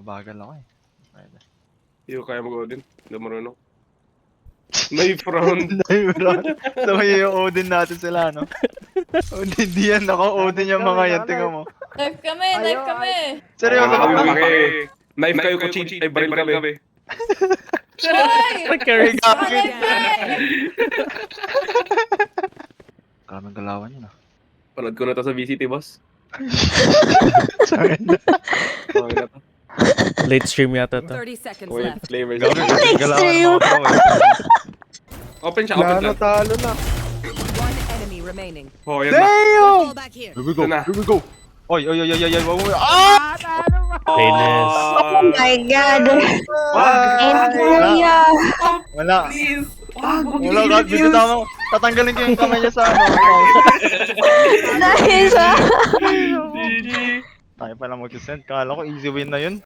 mabagal ako eh. Pwede. Hindi ko kaya mag-Odin. Hindi marunong. Knife round. Sabay yung Odin natin sila, no? Odin, di yan ako. Odin yung mga yan. Tingnan mo. Knife kami, knife kami. Seryoso Kami ka? laki. Knife kayo, kuchilyo. Ay, baril kami. Hoy! Nag-carry ka. Knife kami! Karaming galawan yun, ah. Panood ko na to sa VCT, boss. Sorry. Okay na to. Late stream yata to. 30 seconds Wait, left. flavors. Karaming galawan ng mga pro, eh. Open siya, open siya. Talo na. One enemy remaining. Oh, yan na. Damn! Fall back here. Here we go, Ito na. here we go. Oy, oy, oy, oy, oy, wag mo. Ah! Famous. Oh my god. Wag! Kuya. Wala. Please! Wala ka, dito tama. Tatanggalin ko yung kamay niya sa ano. Nice ah. GG! Tayo pala mag-send. Kala ko easy win na yun.